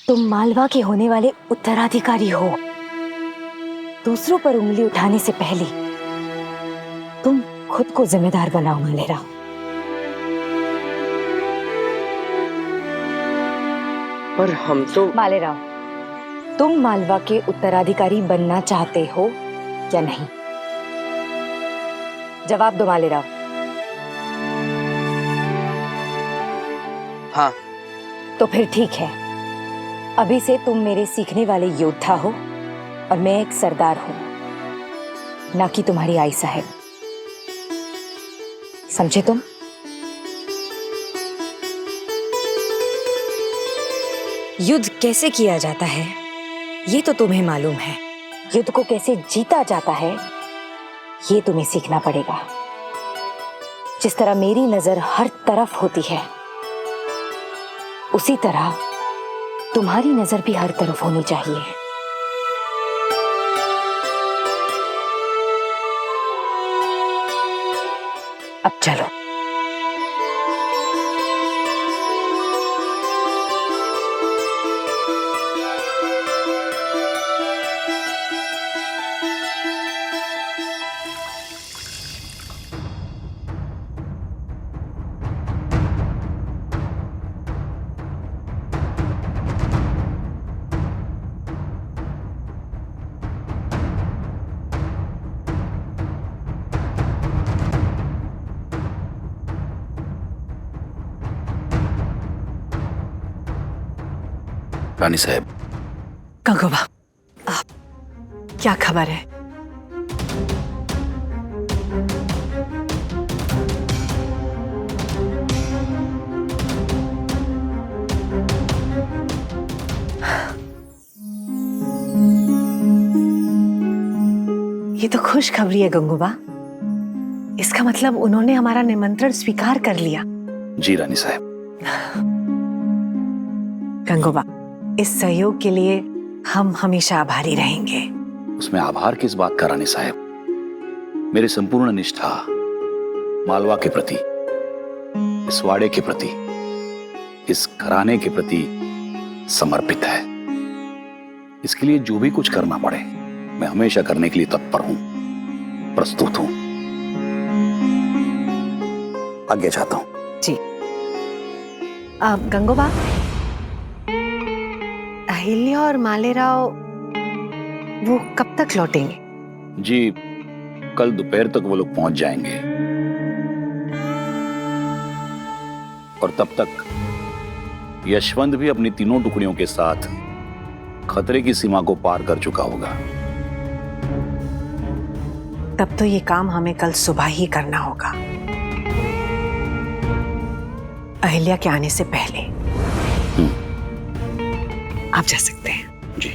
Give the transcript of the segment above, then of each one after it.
तुम मालवा के होने वाले उत्तराधिकारी हो। दूसरों पर उंगली उठाने से पहले तुम खुद को जिम्मेदार बनाओ मालेराव। पर हम तो मालेराव, तुम मालवा के उत्तराधिकारी बनना चाहते हो या नहीं? जवाब दो मालेराव। हाँ। तो फिर ठीक है, अभी से तुम मेरे सीखने वाले योद्धा हो और मैं एक सरदार हूं, ना कि तुम्हारी आई साहब। समझे तुम? युद्ध कैसे किया जाता है ये तो तुम्हें मालूम है। युद्ध को कैसे जीता जाता है ये तुम्हें सीखना पड़ेगा। जिस तरह मेरी नजर हर तरफ होती है, उसी तरह तुम्हारी नजर भी हर तरफ होनी चाहिए। अब चलो। रानी साहब। गंगूबा, क्या खबर है? ये तो खुशखबरी है गंगूबा। इसका मतलब उन्होंने हमारा निमंत्रण स्वीकार कर लिया। जी रानी साहब। गंगूबा, इस सहयोग के लिए हम हमेशा आभारी रहेंगे। उसमें आभार किस बात का रानी साहब? मेरी संपूर्ण निष्ठा मालवा के प्रति, इस वाड़े के प्रति, इस घराने के प्रति समर्पित है। इसके लिए जो भी कुछ करना पड़े मैं हमेशा करने के लिए तत्पर हूं, प्रस्तुत हूं। आगे जाता हूं। जी। गंगूबा, अहिल्या और मालेराव वो कब तक लौटेंगे? जी, कल दोपहर तक वो लोग पहुंच जाएंगे और तब तक यशवंत भी अपनी तीनों टुकड़ियों के साथ खतरे की सीमा को पार कर चुका होगा। तब तो ये काम हमें कल सुबह ही करना होगा, अहिल्या के आने से पहले। आप जा सकते हैं। जी।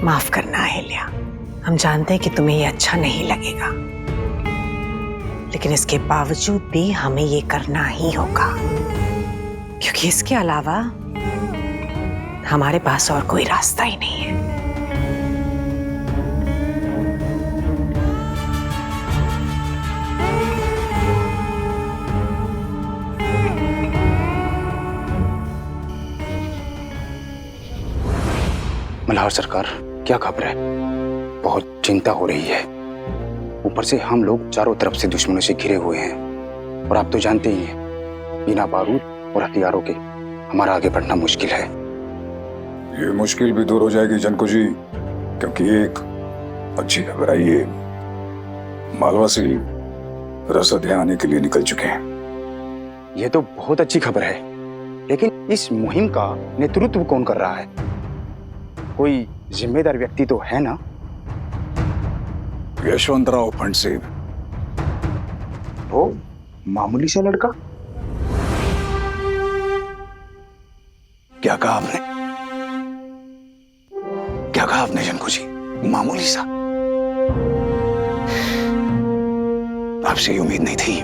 माफ करना अहिल्या, हम जानते हैं कि तुम्हें ये अच्छा नहीं लगेगा, लेकिन इसके बावजूद भी हमें ये करना ही होगा, क्योंकि इसके अलावा हमारे पास और कोई रास्ता ही नहीं है। मल्हार सरकार, क्या खबर है? बहुत चिंता हो रही है। ऊपर से हम लोग चारों तरफ से दुश्मनों से घिरे हुए हैं और आप तो जानते ही हैं, बिना बारूद और हथियारों के हमारा आगे बढ़ना मुश्किल है। ये मुश्किल भी दूर हो जाएगी जनको जी, क्योंकि एक अच्छी खबर आई है, मालवा से रसद यहाँ आने के लिए निकल चुके हैं। ये तो बहुत अच्छी खबर है, लेकिन इस मुहिम का नेतृत्व कौन कर रहा है? कोई जिम्मेदार व्यक्ति तो है ना? यशवंतराव फणसेव। वो मामूली सा लड़का? क्या कहा आपने? क्या कहा आपने जनको जी? मामूली सा? आपसे ये उम्मीद नहीं थी।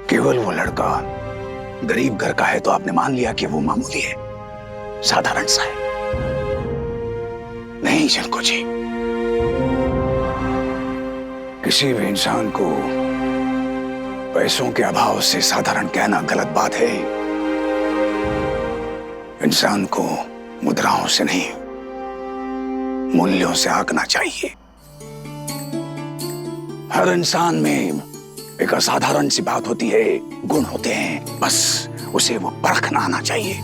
केवल वो लड़का गरीब घर का है तो आपने मान लिया कि वो मामूली है, साधारण सा है। नहीं जनको जी, किसी भी इंसान को पैसों के अभाव से साधारण कहना गलत बात है। इंसान को मुद्राओं से नहीं, मूल्यों से आंकना चाहिए। हर इंसान में एक असाधारण सी बात होती है, गुण होते हैं, बस उसे वो परखना आना चाहिए।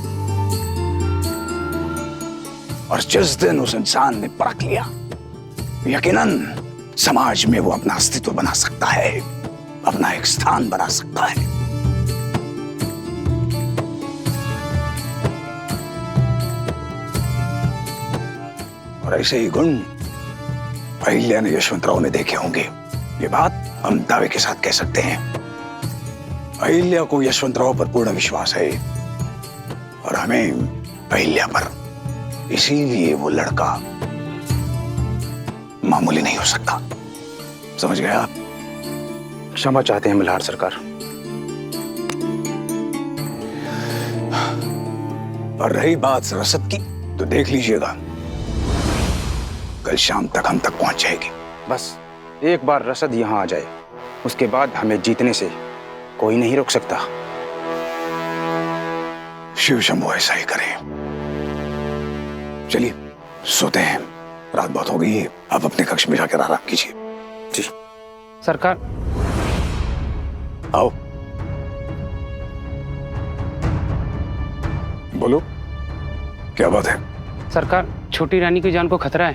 और जिस दिन उस इंसान ने परख लिया, यकीनन समाज में वो अपना अस्तित्व बना सकता है, अपना एक स्थान बना सकता है। और ऐसे ही गुण अहिल्या ने यशवंतराव में देखे होंगे। ये बात हम दावे के साथ कह सकते हैं। अहिल्या को यशवंतराव पर पूर्ण विश्वास है और हमें अहिल्या पर। इसीलिए वो लड़का मामूली नहीं हो सकता। समझ गए आप? क्षमा चाहते हैं मल्हार सरकार। और रही बात रसद की, तो देख लीजिएगा, कल शाम तक हम तक पहुंच जाएगी। बस एक बार रसद यहाँ आ जाए, उसके बाद हमें जीतने से कोई नहीं रोक सकता। शिव शंभु ऐसा ही करें। चलिए सोते हैं, रात बहुत हो गई है। आप अपने कक्ष में जाकर आराम कीजिए। जी सरकार। आओ, बोलो, क्या बात है? सरकार, छोटी रानी की जान को खतरा है।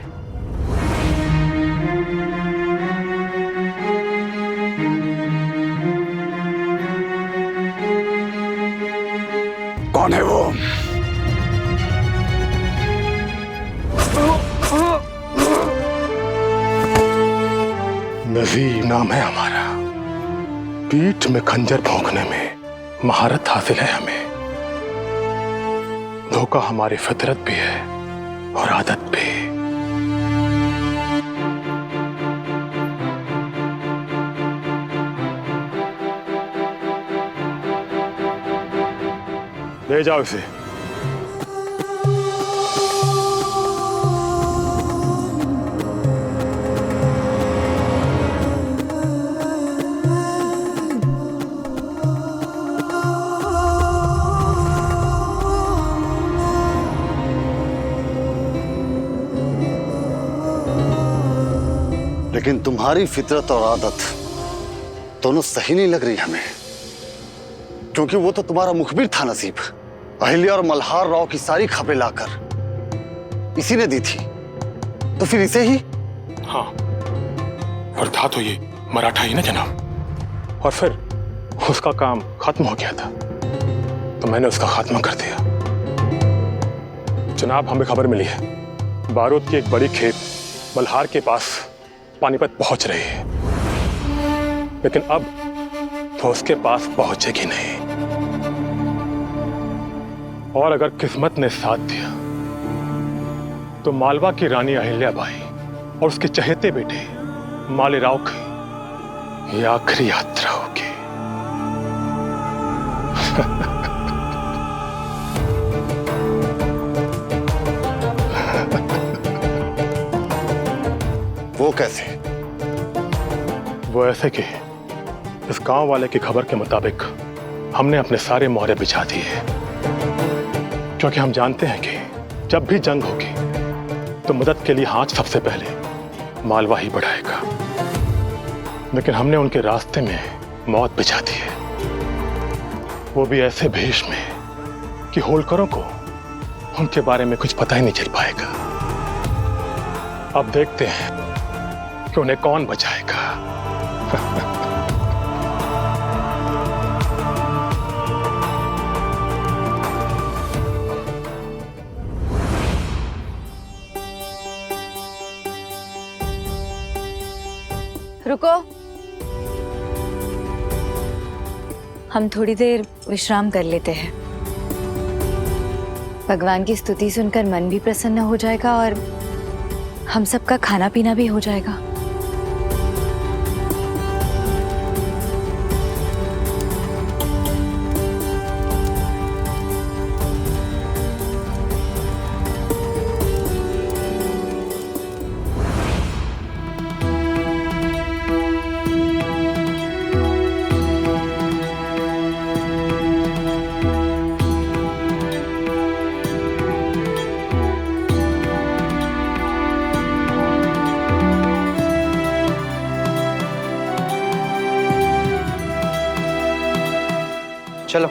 कौन है वो? नजीर नाम है हमारा। पीठ में खंजर भोंकने में महारत हासिल है हमें। धोखा हमारी फितरत भी है और आदत भी। ले जाओ इसे। लेकिन तुम्हारी फितरत और आदत दोनों सही नहीं लग रही हमें, क्योंकि वो तो तुम्हारा मुखबिर था नसीब। अहिल्या और मल्हार राव की सारी खबरें लाकर इसी ने दी थी, तो फिर इसे ही? हाँ, और था तो ये मराठा ही ना जनाब। और फिर उसका काम खत्म हो गया था, तो मैंने उसका खात्मा कर दिया। जनाब, हमें खबर मिली है बारूद की एक बड़ी खेप मल्हार के पास पानीपत पहुंच रही है, लेकिन अब तो उसके पास पहुंचेगी नहीं। और अगर किस्मत ने साथ दिया तो मालवा की रानी अहिल्याबाई और उसके चहेते बेटे मालेराव की ये आखिरी यात्रा होगी। वो कैसे? वो ऐसे कि इस गांव वाले की खबर के मुताबिक हमने अपने सारे मोहरे बिछा दिए, क्योंकि हम जानते हैं कि जब भी जंग होगी तो मदद के लिए हाथ सबसे पहले मालवा ही बढ़ाएगा। लेकिन हमने उनके रास्ते में मौत बिछा दी है, वो भी ऐसे भेष में कि होलकरों को उनके बारे में कुछ पता ही नहीं चल पाएगा। अब देखते हैं कि उन्हें कौन बचाएगा। रुको, हम थोड़ी देर विश्राम कर लेते हैं। भगवान की स्तुति सुनकर मन भी प्रसन्न हो जाएगा और हम सबका खाना पीना भी हो जाएगा। चलो।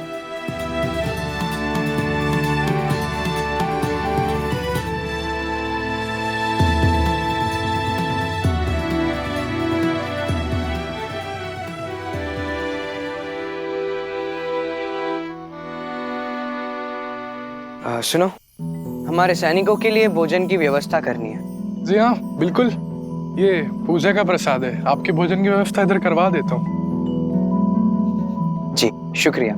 सुनो, हमारे सैनिकों के लिए भोजन की व्यवस्था करनी है। जी हाँ, बिल्कुल। ये पूजा का प्रसाद है, आपके भोजन की व्यवस्था इधर करवा देता हूँ। जी शुक्रिया।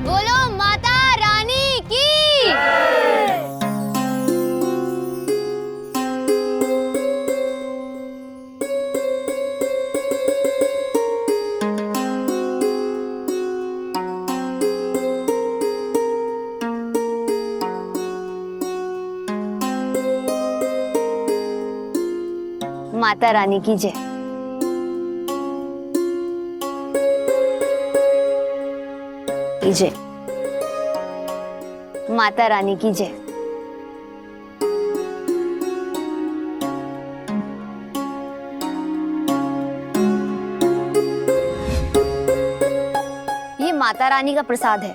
बोलो माता रानी की। माता रानी की जय। जय माता रानी की जय। ये माता रानी का प्रसाद है,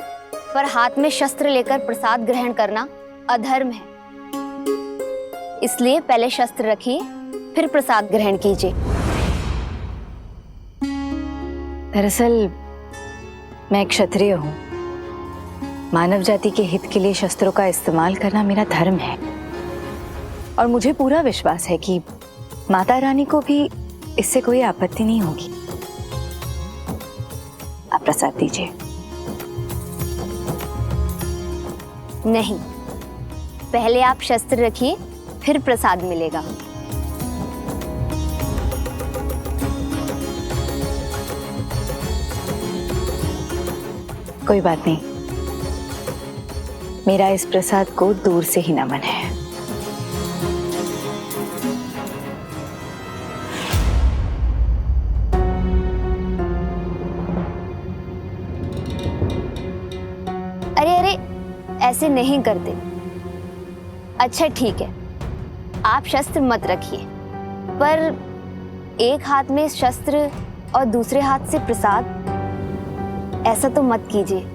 पर हाथ में शस्त्र लेकर प्रसाद ग्रहण करना अधर्म है। इसलिए पहले शस्त्र रखिए, फिर प्रसाद ग्रहण कीजिए। दरअसल मैं क्षत्रिय हूँ। मानव जाति के हित के लिए शस्त्रों का इस्तेमाल करना मेरा धर्म है, और मुझे पूरा विश्वास है कि माता रानी को भी इससे कोई आपत्ति नहीं होगी। आप प्रसाद दीजिए। नहीं, पहले आप शस्त्र रखिए, फिर प्रसाद मिलेगा। कोई बात नहीं, मेरा इस प्रसाद को दूर से ही नमन है। अरे अरे, ऐसे नहीं करते। अच्छा ठीक है, आप शस्त्र मत रखिए, पर एक हाथ में शस्त्र और दूसरे हाथ से प्रसाद, ऐसा तो मत कीजिए।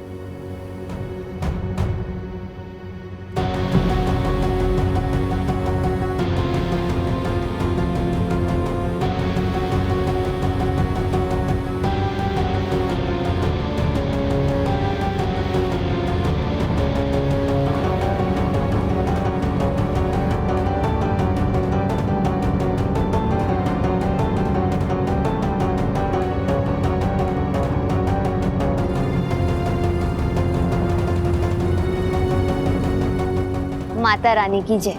माता रानी की जय।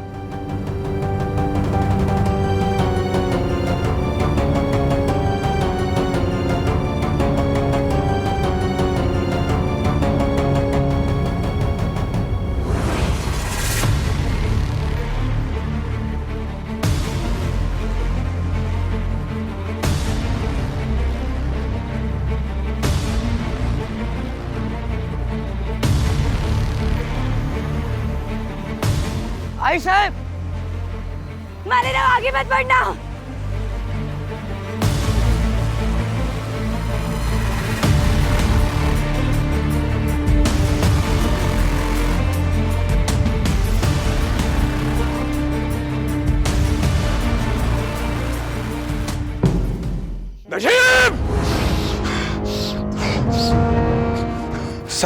आई साहब, मारे ना, आगे मत बढ़ना।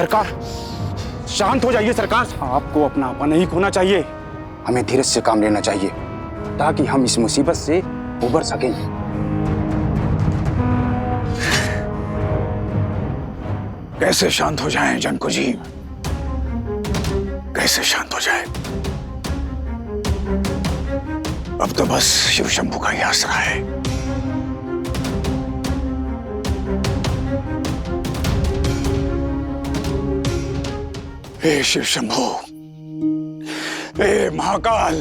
सरकार, शांत हो जाइए सरकार। आपको अपना आपा नहीं खोना चाहिए। हमें धीरज से काम लेना चाहिए ताकि हम इस मुसीबत से उबर सकें। कैसे शांत हो जाएं जनको जी, कैसे शांत हो जाए? अब तो बस शिव शंभू का ही आसरा है। हे शिव शंभू, हे महाकाल,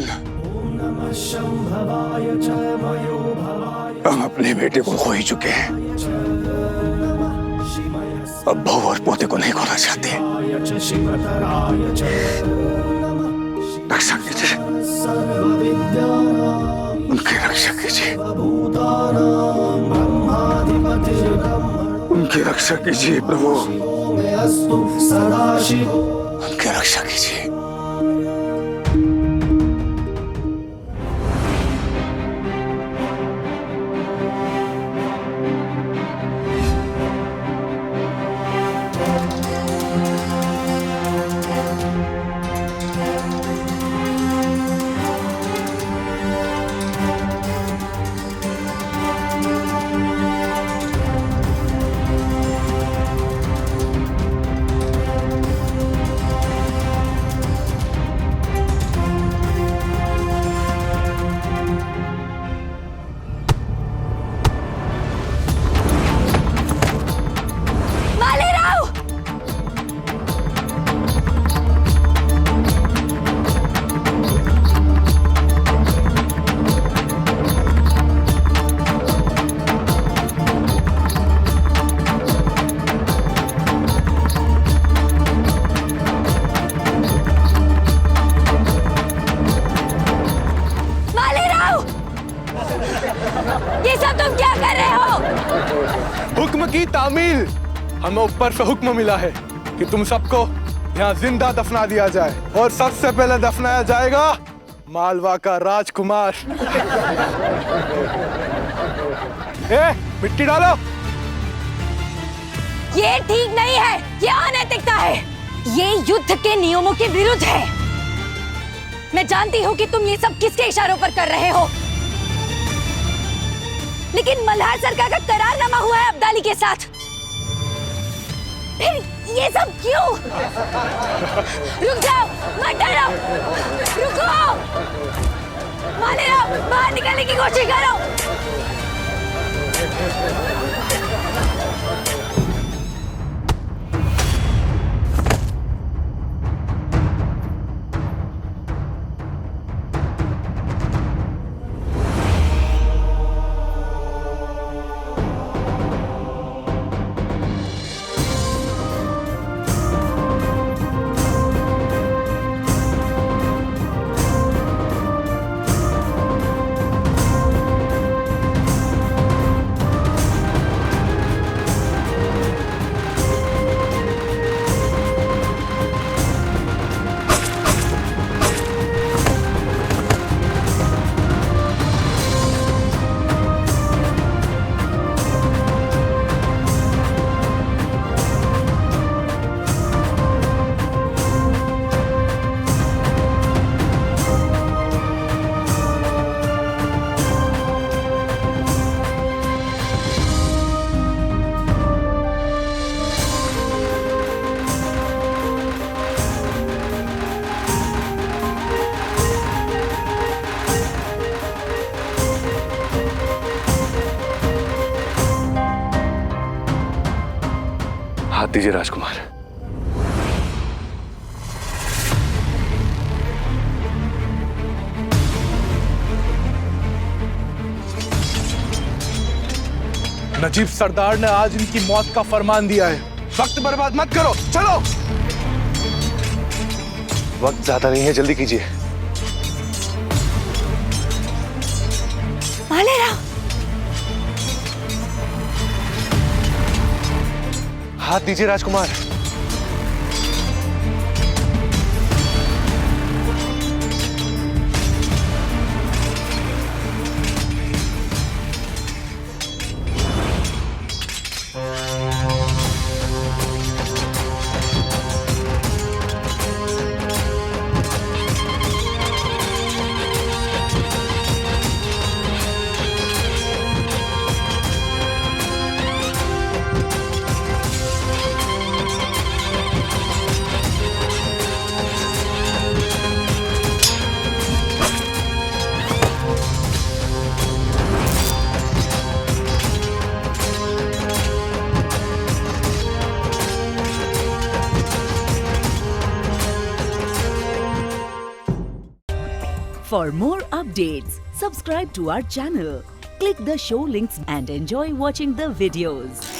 हम अपने बेटे को खो ही चुके हैं, अब बहू और पोते को नहीं खोना चाहते। रक्षा कीजिए, उनकी रक्षा कीजिए, उनकी रक्षा कीजिए प्रभु, उनकी रक्षा कीजिए। हुक्म की तामील। हमें ऊपर से हुक्म मिला है कि तुम सबको यहाँ जिंदा दफना दिया जाए, और सबसे पहले दफनाया जाएगा मालवा का राजकुमार। मिट्टी डालो। ये ठीक नहीं है, ये अनैतिकता है, ये युद्ध के नियमों के विरुद्ध है। मैं जानती हूँ कि तुम ये सब किसके इशारों पर कर रहे हो, लेकिन मल्हार सरकार का करारनामा हुआ है अब्दाली के साथ। फिर ये सब क्यों? रुक जाओ, मत डरो, रुको, मालेराव, बाहर निकलने की कोशिश करो। हाथ दीजिए राजकुमार। नजीब सरदार ने आज इनकी मौत का फरमान दिया है। वक्त बर्बाद मत करो, चलो। वक्त ज्यादा नहीं है, जल्दी कीजिए। मालेराव, हाथ दीजिए राजकुमार। For more updates, subscribe to our channel, click the show links and enjoy watching the videos.